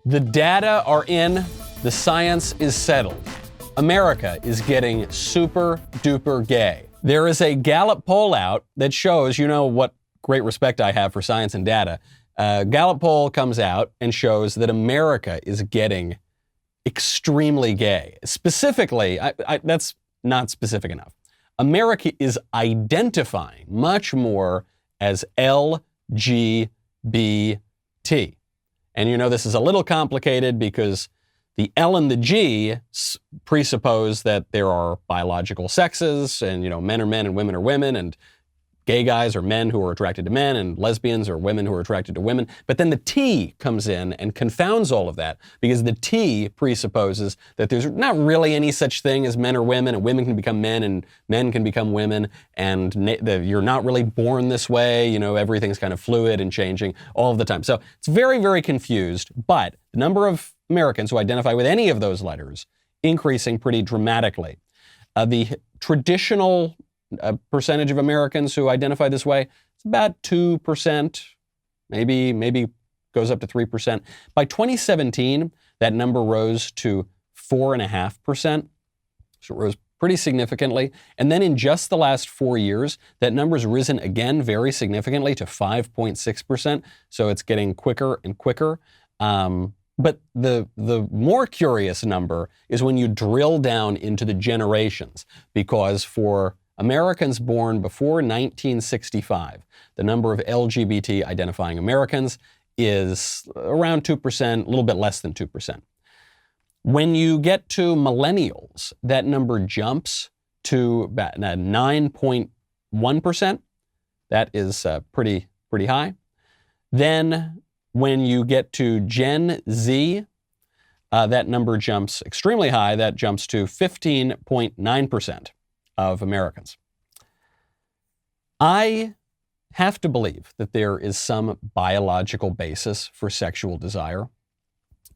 The data are in, the science is settled. America is getting super duper gay. There is a Gallup poll out that shows, you know what great respect I have for science and data. Gallup poll comes out and shows that America is getting extremely gay. Specifically, that's not specific enough. America is identifying much more as LGBT. And you know, this is a little complicated because the L and the G presuppose that there are biological sexes and, you know, men are men and women are women, and gay guys are men who are attracted to men and lesbians are women who are attracted to women. But then the T comes in and confounds all of that because the T presupposes that there's not really any such thing as men or women, and women can become men and men can become women, and you're not really born this way. You know, everything's kind of fluid and changing all of the time. So it's very, very confused, but the number of Americans who identify with any of those letters increasing pretty dramatically. The traditional percentage of Americans who identify this way, it's about 2%, maybe goes up to 3%. By 2017, that number rose to 4.5%, so it rose pretty significantly. And then in just the last 4 years, that number's risen again very significantly to 5.6%, so it's getting quicker and quicker. But the more curious number is when you drill down into the generations, because for Americans born before 1965, the number of LGBT identifying Americans is around 2%, a little bit less than 2%. When you get to millennials, that number jumps to about 9.1%. That is pretty high. Then when you get to Gen Z, that number jumps extremely high. That jumps to 15.9% of Americans. I have to believe that there is some biological basis for sexual desire.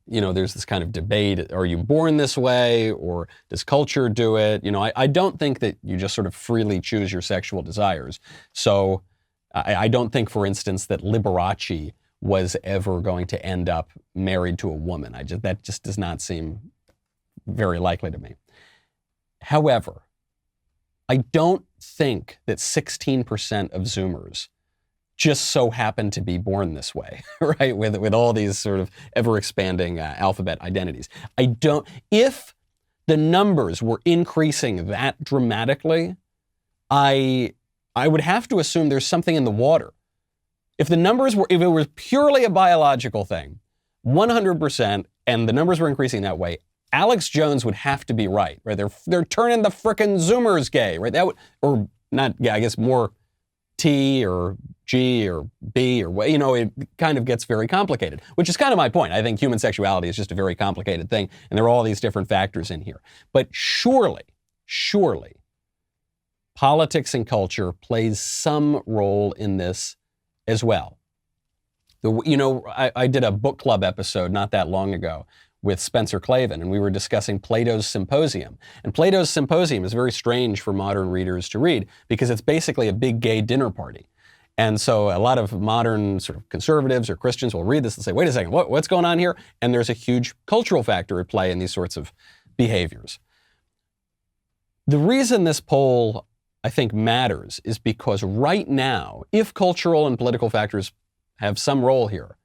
You know, there's this kind of debate, are you born this way, or does culture do it? You know, I don't think that you just sort of freely choose your sexual desires. So I don't think, for instance, that Liberace was ever going to end up married to a woman. That just does not seem very likely to me. However, I don't think that 16% of Zoomers just so happen to be born this way, right? With all these sort of ever-expanding alphabet identities. If the numbers were increasing that dramatically, I would have to assume there's something in the water. If it was purely a biological thing, 100%, and the numbers were increasing that way, Alex Jones would have to be right? They're turning the frickin' Zoomers gay, right? That would, or not, yeah, I guess more T or G or B or, you know, it kind of gets very complicated, which is kind of my point. I think human sexuality is just a very complicated thing, and there are all these different factors in here. But surely, politics and culture plays some role in this as well. I did a book club episode not that long ago with Spencer Clavin, and we were discussing Plato's Symposium. And Plato's Symposium is very strange for modern readers to read because it's basically a big gay dinner party. And so a lot of modern sort of conservatives or Christians will read this and say, wait a second, what's going on here? And there's a huge cultural factor at play in these sorts of behaviors. The reason this poll, I think, matters is because right now, if cultural and political factors have some role here,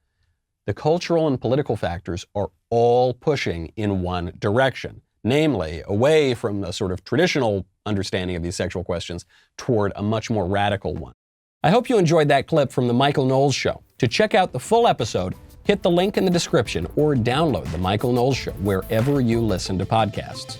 the cultural and political factors are all pushing in one direction, namely away from the sort of traditional understanding of these sexual questions toward a much more radical one. I hope you enjoyed that clip from The Michael Knowles Show. To check out the full episode, hit the link in the description or download The Michael Knowles Show wherever you listen to podcasts.